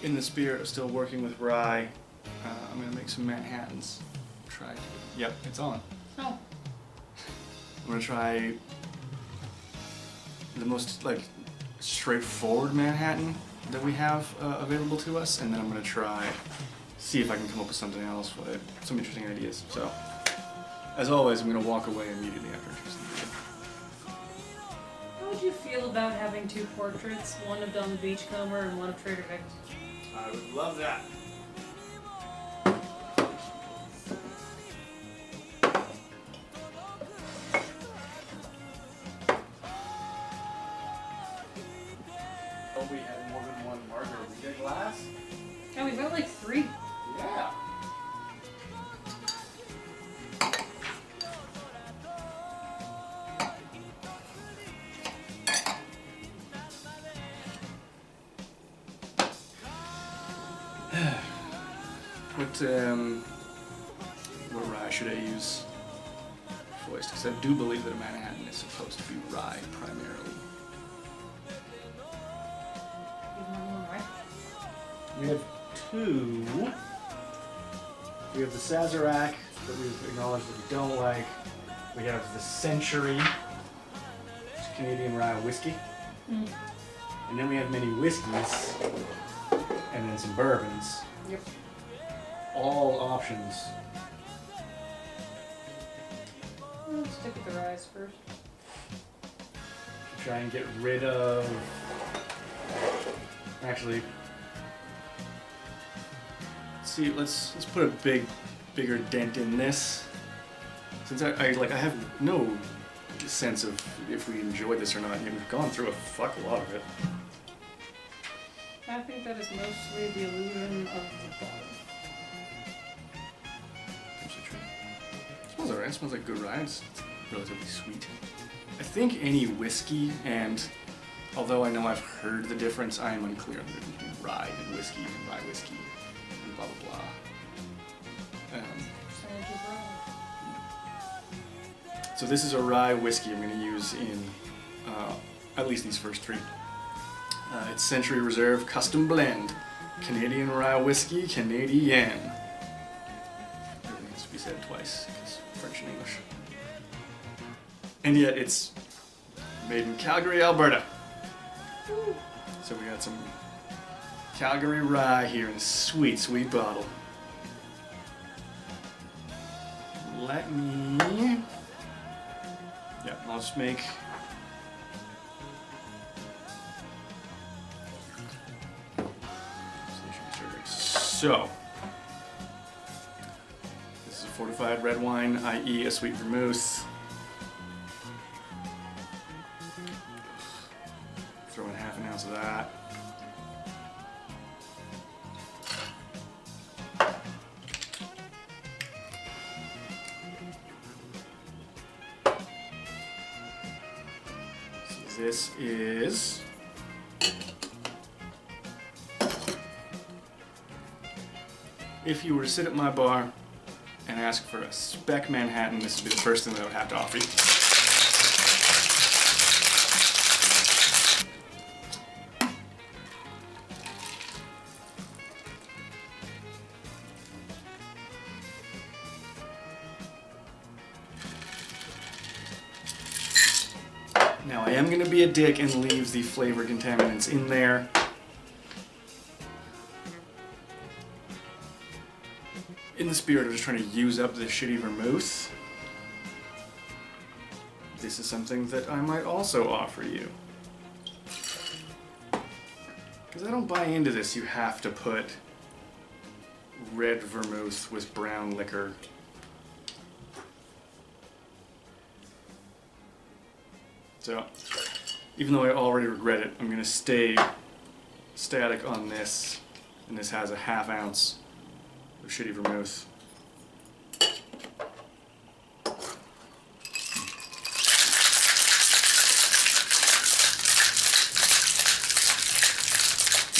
in the spirit of still working with rye, I'm gonna make some Manhattans. Try to. Yep, it's on. Oh. I'm gonna try the most like straightforward Manhattan that we have available to us, and then I'm gonna see if I can come up with something else with some interesting ideas. So, as always, I'm gonna walk away immediately after introducing the video. How would you feel about having two portraits, one of Don the Beachcomber and one of Trader Vic's? I would love that. Oh, we had more than one margarita glass? Yeah, we've got like 3. Yeah. What rye should I use for this? Because I do believe that a Manhattan is supposed to be rye primarily. We have 2. We have the Sazerac that we've acknowledged that we don't like. We have the Century, which is Canadian rye whiskey. Mm. And then we have many whiskeys, and then some bourbons. Yep. All options. Let's stick with the ryes first. To try and get rid of... Actually... See, let's put a bigger dent in this. Since I have no sense of if we enjoy this or not. We've gone through a fuck lot of it. I think that is mostly the illusion of the bottom. It smells alright. It smells like good rye. It's relatively sweet. I think any whiskey, and although I know I've heard the difference, I am unclear on the difference between rye and rye whiskey, and blah blah blah. Percentage of rye. So this is a rye whiskey I'm going to use in at least these first 3. It's Century Reserve Custom Blend, Canadian rye whiskey, Canadian. Everything has to be said twice, because French and English. And yet it's made in Calgary, Alberta. Ooh. So we got some Calgary rye here in a sweet, sweet bottle. Let me... Yeah, I'll just make... So, this is a fortified red wine, i.e. a sweet vermouth. Throw in half an ounce of that. So this is... If you were to sit at my bar and ask for a spec Manhattan, this would be the first thing that I would have to offer you. Now I am going to be a dick and leave the flavor contaminants in there. In the spirit of just trying to use up this shitty vermouth, this is something that I might also offer you. Because I don't buy into this, you have to put red vermouth with brown liquor. So, even though I already regret it, I'm going to stay static on this, and this has a half ounce of shitty vermouth.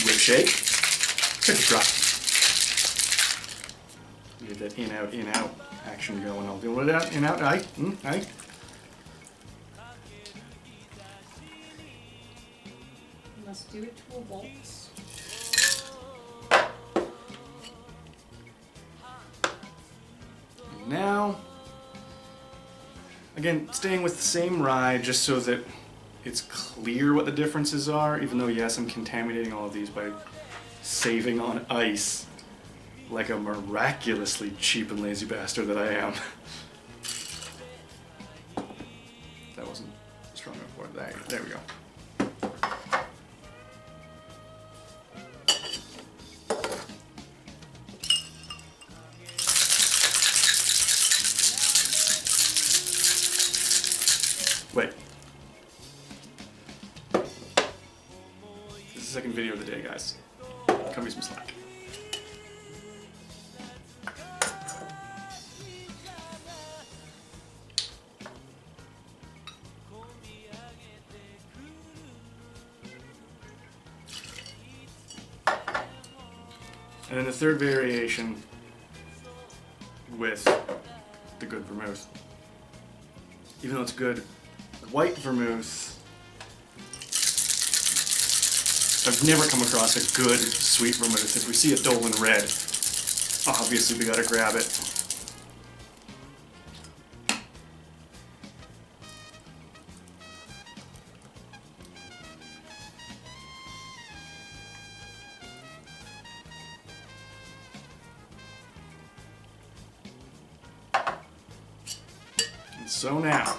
Whip shake. Take a drop. Get that in out action going. I'll do it out, in out, aye, aye. Must do it to a waltz. Again, staying with the same rye just so that it's clear what the differences are, even though, yes, I'm contaminating all of these by saving on ice like a miraculously cheap and lazy bastard that I am. That wasn't strong enough for it. There we go. Wait. This is the second video of the day, guys. Cut me some slack. And then the third variation with the good vermouth. Even though it's good white vermouth, I've never come across a good sweet vermouth. If we see a Dolan Red, obviously we gotta grab it. And so now,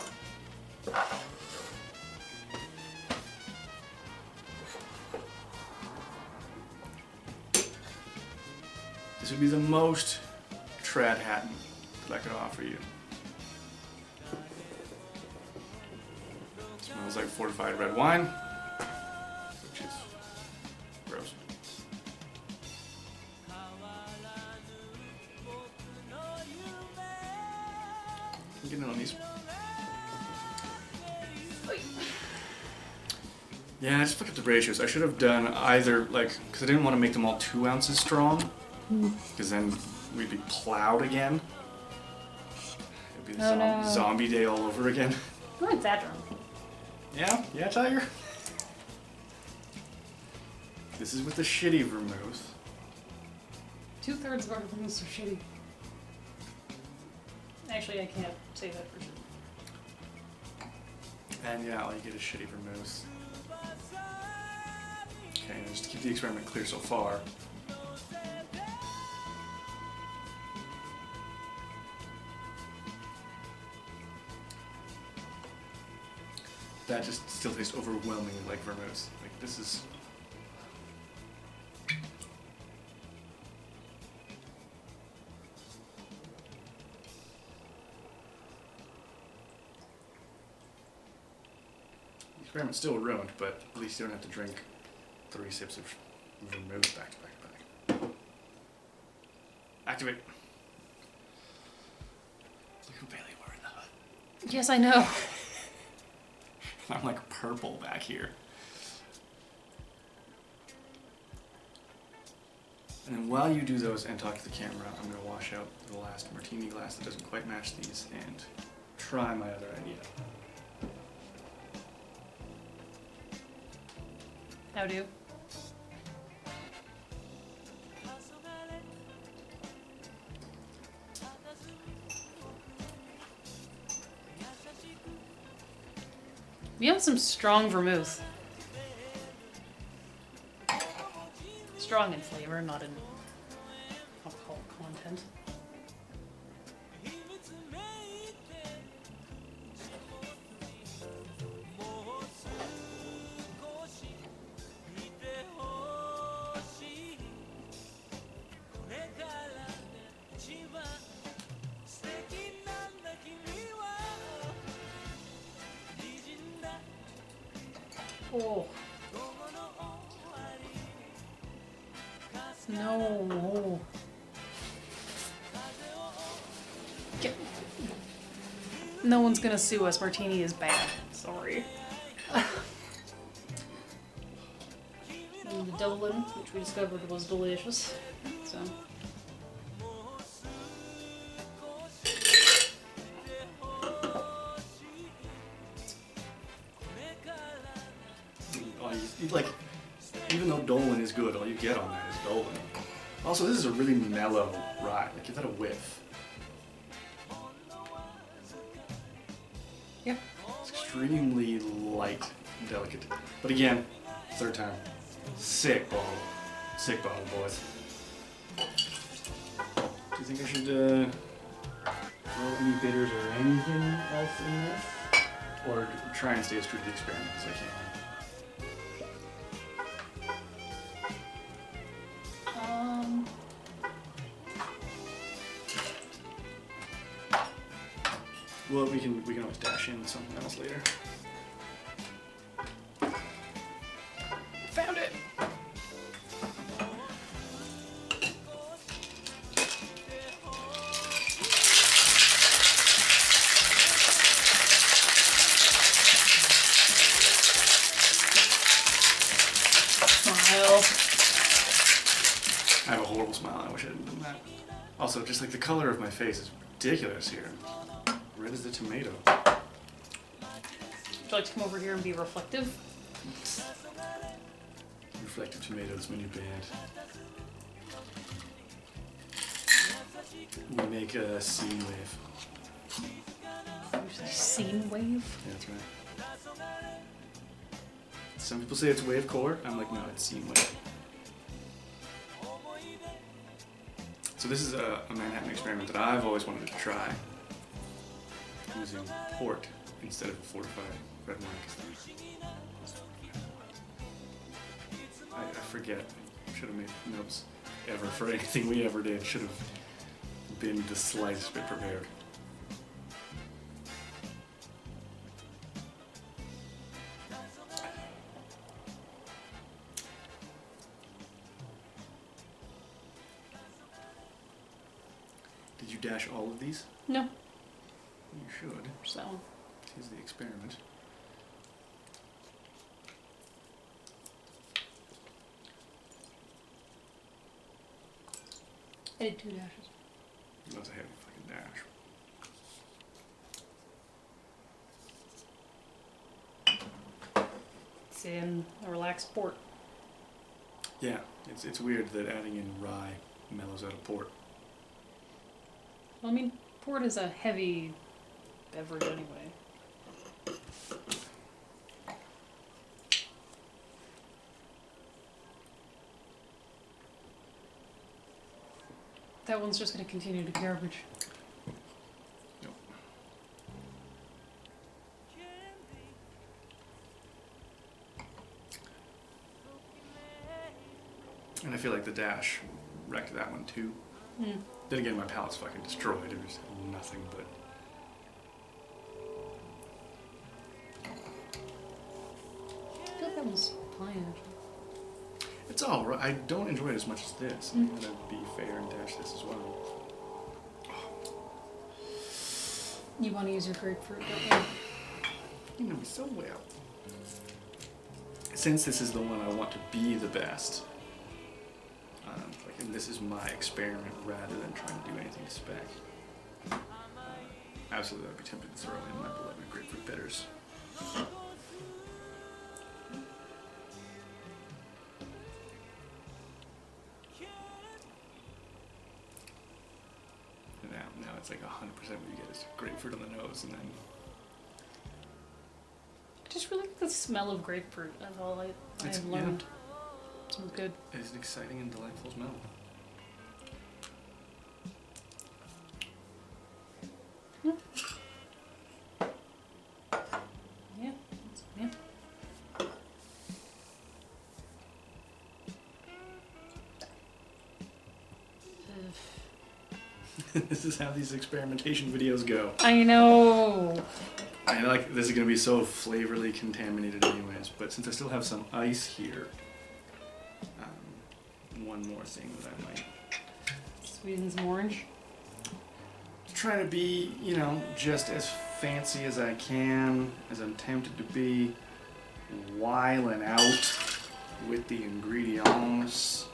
this would be the most trad hatton that I could offer you. It smells like fortified red wine, which is gross. I'm getting in on these. Yeah, I just fucked up the ratios. I should have done either, like, because I didn't want to make them all 2 ounces strong. Because then we'd be plowed again. It'd be the zombie day all over again. You weren't that drunk. Yeah? Yeah, Tiger? This is with the shitty vermouth. 2/3 of our vermouths are shitty. Actually, I can't say that for sure. And yeah, all you get is shitty vermouth. Okay, just to keep the experiment clear so far. That just still tastes overwhelmingly like vermouth. Like, this is... The experiment's still ruined, but at least you don't have to drink 3 sips of vermouth back to back to back. Activate. Look who Bailey were in the hut. Yes, I know. I'm like purple back here. And then while you do those and talk to the camera, I'm going to wash out the last martini glass that doesn't quite match these and try my other idea. How do? We have some strong vermouth. Strong in flavor, not in alcohol content. Oh. No. No one's gonna sue us. Martini is bad. Sorry. And the Dolan, which we discovered was delicious. So. Like, even though Dolan is good, all you get on that is Dolan. Also, this is a really mellow rye. Like, give that a whiff. It's extremely light and delicate. But again, third time. Sick bottle. Sick bottle, boys. Do you think I should throw any bitters or anything else in this? Or try and stay as true to the experiment as I can? Well, we can always dash in something else later. Found it! Smile. I have a horrible smile. I wish I hadn't done that. Also, just like the color of my face is ridiculous here. Red as the tomato. Would you like to come over here and be reflective? Reflective tomatoes, my new band. We make a scene wave. Scene wave? Yeah, that's right. Some people say it's wave core. I'm like, no, it's scene wave. So this is a Manhattan experiment that I've always wanted to try. Using port instead of fortified red wine. I forget. Should have made notes ever for anything we ever did. Should have been the slightest bit prepared. Did you dash all of these? No. You should. Just that one. Here's the experiment. I did 2 dashes. That was a heavy fucking dash. It's in a relaxed port. Yeah, it's weird that adding in rye mellows out a port. Well, I mean, port is a heavy beverage anyway. That one's just going to continue to garbage. Yep. And I feel like the dash wrecked that one too. Mm. Then again, my palate's fucking destroyed. It was nothing but. I feel like that was fine, actually. It's alright. I don't enjoy it as much as this. I'm gonna be fair and dash this as well. You want to use your grapefruit, don't you? You know me so well. Since this is the one I want to be the best, and this is my experiment rather than trying to do anything to spec. Absolutely, I'd be tempted to throw in my beloved grapefruit bitters. And now it's like 100% what you get is grapefruit on the nose, and then I just really like the smell of grapefruit. That's all I have learned. It smells good. It is an exciting and delightful smell. Yeah. Yeah. This is how these experimentation videos go. I know. I know, like, this is going to be so flavorly contaminated anyways, but since I still have some ice here, one more thing that I might... Sweeten some orange. Try to be, you know, just as fancy as I can, as I'm tempted to be, whiling out with the ingredients.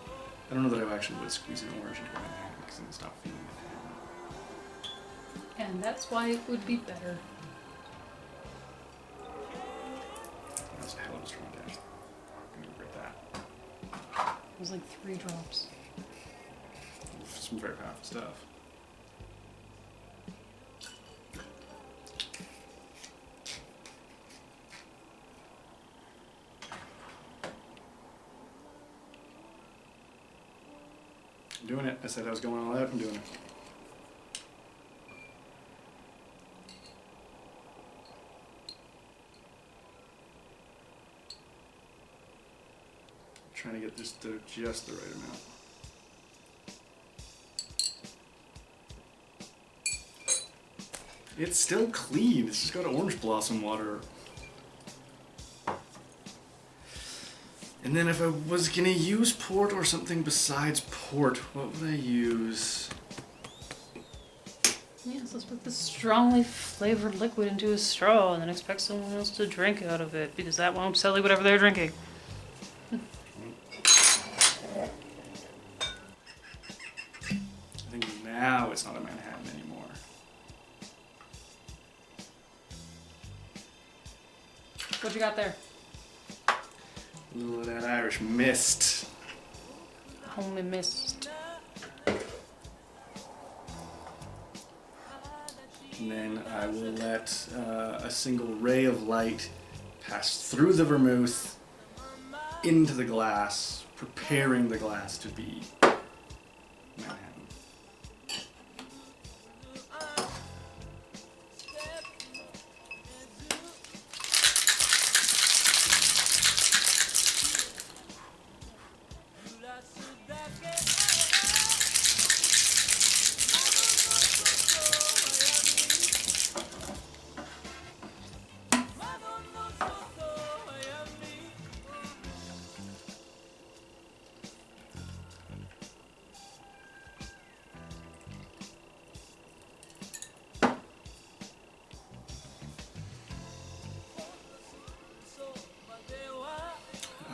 I don't know that I actually would squeeze an orange into my hand because then it's not feeling it. And that's why it would be better. That's a hell of a strong dash. I'm gonna regret that. It was like 3 drops. Some very powerful stuff. I'm doing it. I said I was going all out. I'm doing it. Trying to get this to just the right amount. It's still clean. It's just got orange blossom water. And then if I was gonna use port or something besides port, what would I use? Yes, let's put this strongly flavored liquid into a straw and then expect someone else to drink out of it, because that won't sell you whatever they're drinking. I think now it's not a Manhattan anymore. What you got there? A little of that Irish mist. Only missed. And then I will let a single ray of light pass through the vermouth into the glass, preparing the glass to be Manhattan.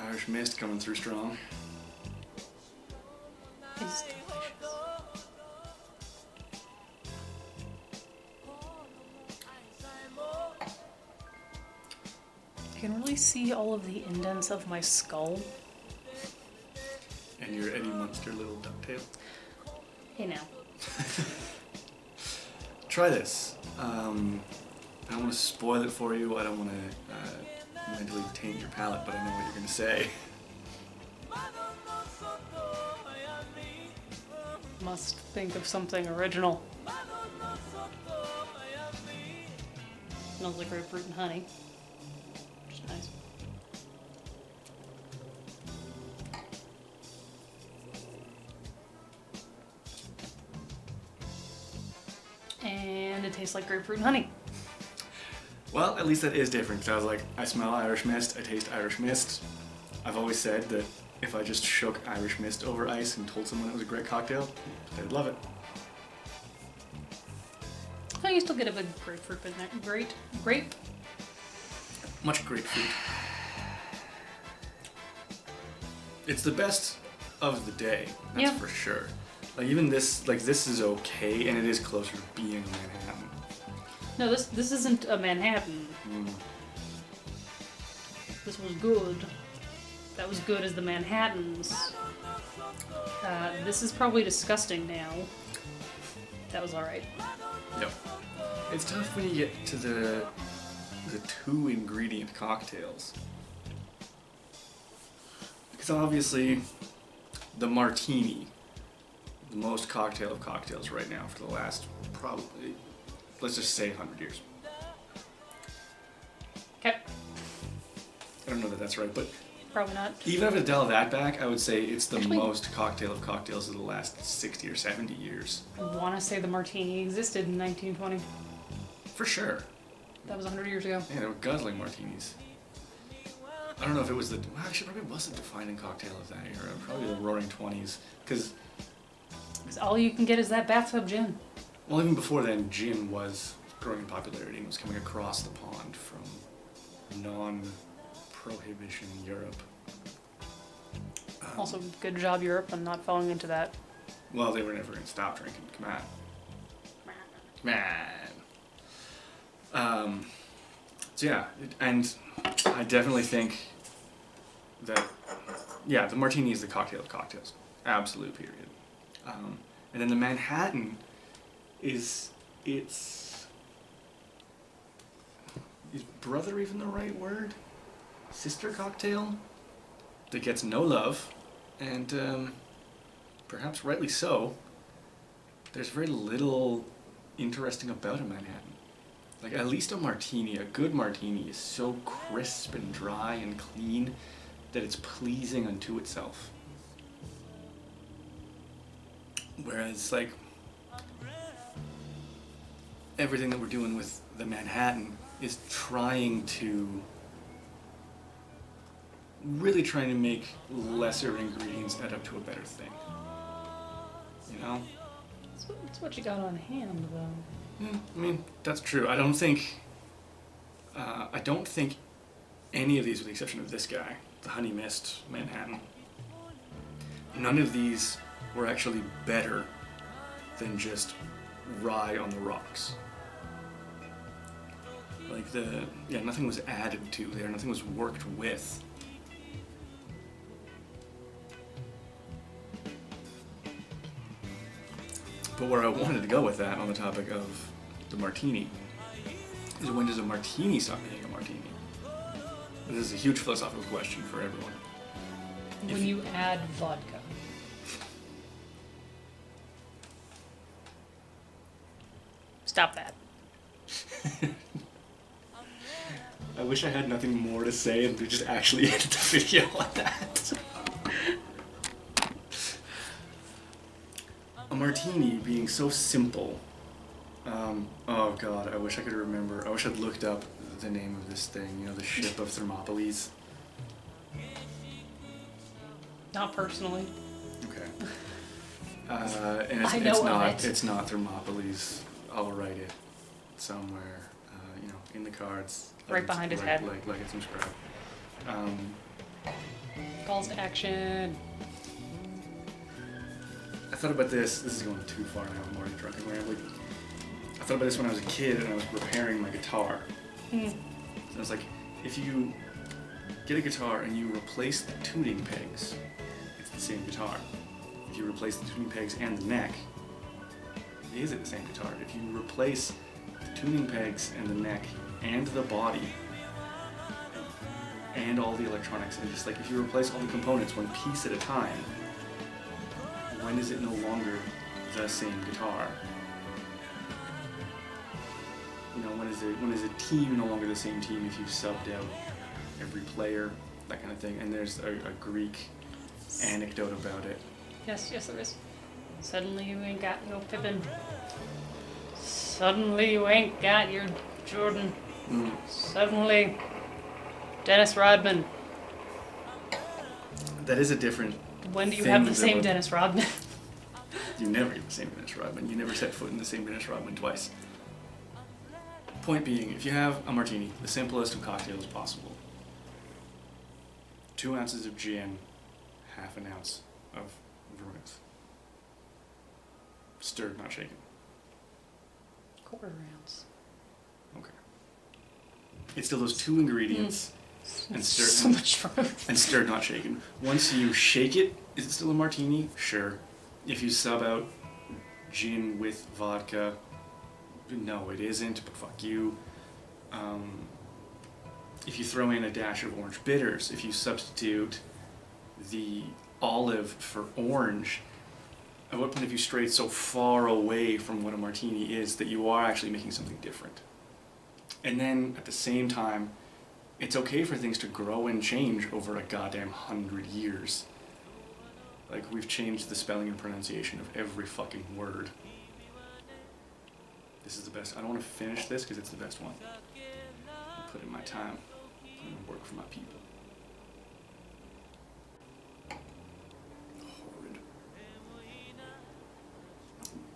Irish mist coming through strong. It's delicious. I can really see all of the indents of my skull. And your Eddie Munster little ducktail. Hey now. Try this. I don't want to spoil it for you. I don't want to mentally taint your palate, but I know what you're going to say. Must think of something original. Smells like grapefruit and honey. Which is nice. And it tastes like grapefruit and honey. Well, at least that is different. 'Cause I was like, I smell Irish mist, I taste Irish mist. I've always said that if I just shook Irish mist over ice and told someone it was a great cocktail, they'd love it. Oh, you still get a bit of grapefruit in there. Grape? Much grapefruit. It's the best of the day, that's Yeah. for sure. Like even this, like this is okay, and it is closer to being a Manhattan. No, this isn't a Manhattan. Mm. This was good. That was good as the Manhattans. This is probably disgusting now. That was alright. Yep. It's tough when you get to the 2-ingredient cocktails. Because obviously, the martini, the most cocktail of cocktails right now for the last probably, let's just say 100 years. Okay. I don't know that that's right, but Probably not. even if I dial that back, I would say it's the Actually- most cocktail of cocktails of the last 60 or 70 years. I want to say the martini existed in 1920. For sure. That was 100 years ago. Yeah, they were guzzling martinis. I don't know if it was well, actually, probably was the defining cocktail of that era. Probably the Roaring Twenties, because 'Cause all you can get is that bathtub gin. well, even before then, gin was growing in popularity and was coming across the pond from non-prohibition Europe. Also, good job, Europe, on not falling into that. Well, they were never going to stop drinking. Come on, man. So yeah, and I definitely think that yeah, the martini is the cocktail of cocktails, absolute period. And then the Manhattan is brother even the right word? Sister cocktail that gets no love and perhaps rightly so, there's very little interesting about a Manhattan. Like, at least a martini, a good martini, is so crisp and dry and clean that it's pleasing unto itself. Whereas, like, everything that we're doing with the Manhattan is really trying to make lesser ingredients add up to a better thing. You know? That's what you got on hand, though. Yeah, I mean, that's true. I don't think any of these, with the exception of this guy, the Honey Mist Manhattan, none of these were actually better than just rye on the rocks. Like nothing was added to there, nothing was worked with. But where I wanted to go with that on the topic of the martini is, when does a martini stop being a martini? And this is a huge philosophical question for everyone. When you add vodka. Stop that. I wish I had nothing more to say and we just actually ended the video on that. A martini being so simple. Oh god, I wish I could remember. I wish I'd looked up the name of this thing, you know, the ship of Thermopylae. Not personally. Okay. And I know it's not Thermopylae. I'll write it somewhere, you know, in the cards. Right behind his head. Like and subscribe. Calls to action. I thought about this. This is going too far now. I'm already drunk and rambling. I thought about this when I was a kid and I was repairing my guitar. So I was like, if you get a guitar and you replace the tuning pegs, it's the same guitar. If you replace the tuning pegs and the neck, is it the same guitar? If you replace the tuning pegs and the neck and the body and all the electronics, and just like if you replace all the components one piece at a time, when is it no longer the same guitar? You know, when is a team no longer the same team if you've subbed out every player, that kind of thing? And there's a Greek anecdote about it. Yes, there is. Suddenly you ain't got no Pippin. Suddenly you ain't got your Jordan. Suddenly, Dennis Rodman. That is a different. When do you have the same Dennis Rodman? You never get the same Dennis Rodman. You never set foot in the same Dennis Rodman twice. Point being, if you have a martini, the simplest of cocktails possible, 2 ounces of gin, half an ounce of vermouth. Stirred, not shaken. 1/4 ounce. Okay. It's still those 2 ingredients and stirred. So much vermouth. And stirred, not shaken. Once you shake it, is it still a martini? Sure. If you sub out gin with vodka, no, it isn't, but fuck you. If you throw in a dash of orange bitters, if you substitute the olive for orange, at what point have you strayed so far away from what a martini is that you are actually making something different? And then, at the same time, it's okay for things to grow and change over a goddamn 100 years. Like, we've changed the spelling and pronunciation of every fucking word. This is the best. I don't want to finish this because it's the best one. I put in my time. Put in work for my people.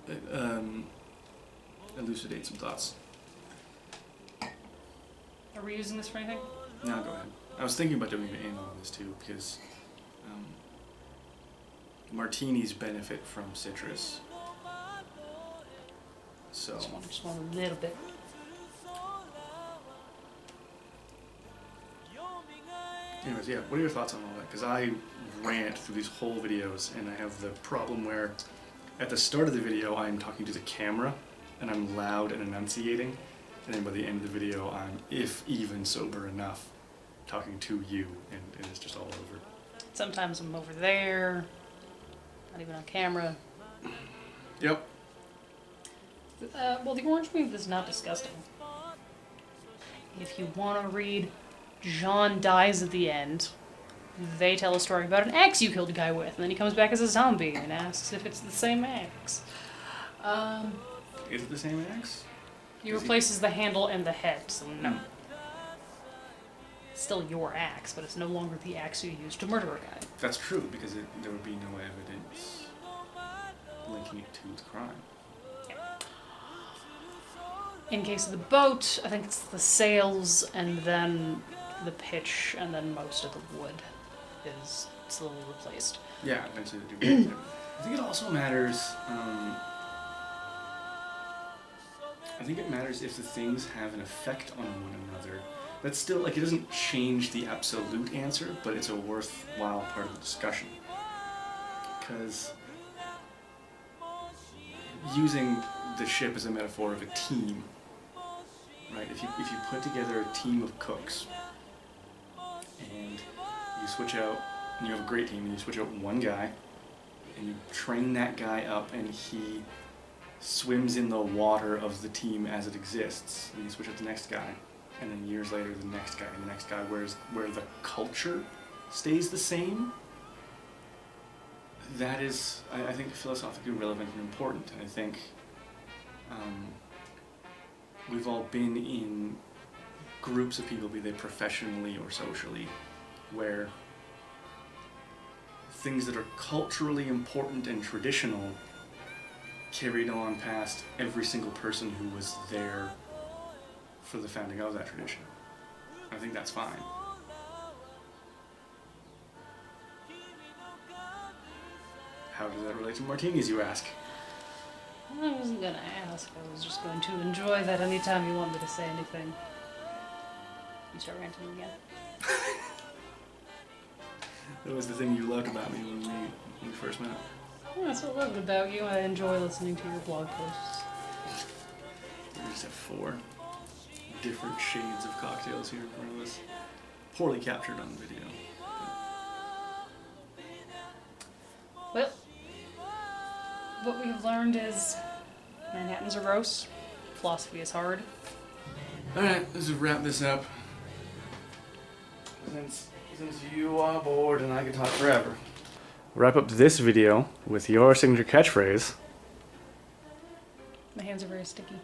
Horrid. Elucidate some thoughts. Are we using this for anything? No, go ahead. I was thinking about doing an in on this too because martinis benefit from citrus. So. Just want a little bit. Anyways, yeah, what are your thoughts on all that? Because I rant through these whole videos and I have the problem where at the start of the video I'm talking to the camera and I'm loud and enunciating, and then by the end of the video I'm, if even sober enough, talking to you, and it's just all over. Sometimes I'm over there. Not even on camera. Yep. Well, the orange meat is not disgusting. If you want to read John dies at the end, they tell a story about an axe you killed a guy with, and then he comes back as a zombie and asks if it's the same axe. Is it the same axe? He replaces the handle and the head, so no. It's still your axe, but it's no longer the axe you used to murder a guy. That's true, because there would be no evidence linking it to the crime. In case of the boat, I think it's the sails and then the pitch and then most of the wood is slowly replaced. Yeah, eventually they do. I think it also matters. I think it matters if the things have an effect on one another. That's still, like, it doesn't change the absolute answer, but it's a worthwhile part of the discussion. Because using the ship as a metaphor of a team, right? If you put together a team of cooks and you switch out, and you have a great team, and you switch out one guy and you train that guy up and he swims in the water of the team as it exists, and you switch out the next guy, and then years later the next guy and the next guy, where the culture stays the same, that is, I think, philosophically relevant and important. I think we've all been in groups of people, be they professionally or socially, where things that are culturally important and traditional carried on past every single person who was there for the founding of that tradition. I think that's fine. How does that relate to martinis, you ask? I wasn't going to ask. I was just going to enjoy that anytime you want me to say anything. You start ranting again. That was the thing you loved about me when we first met. Yeah, that's what I love about you. I enjoy listening to your blog posts. We just have 4 different shades of cocktails here in front of us. Poorly captured on video. Well, what we've learned is Manhattan's are gross, philosophy is hard. Alright, let's just wrap this up. Since you are bored and I can talk forever. Wrap up this video with your signature catchphrase. My hands are very sticky.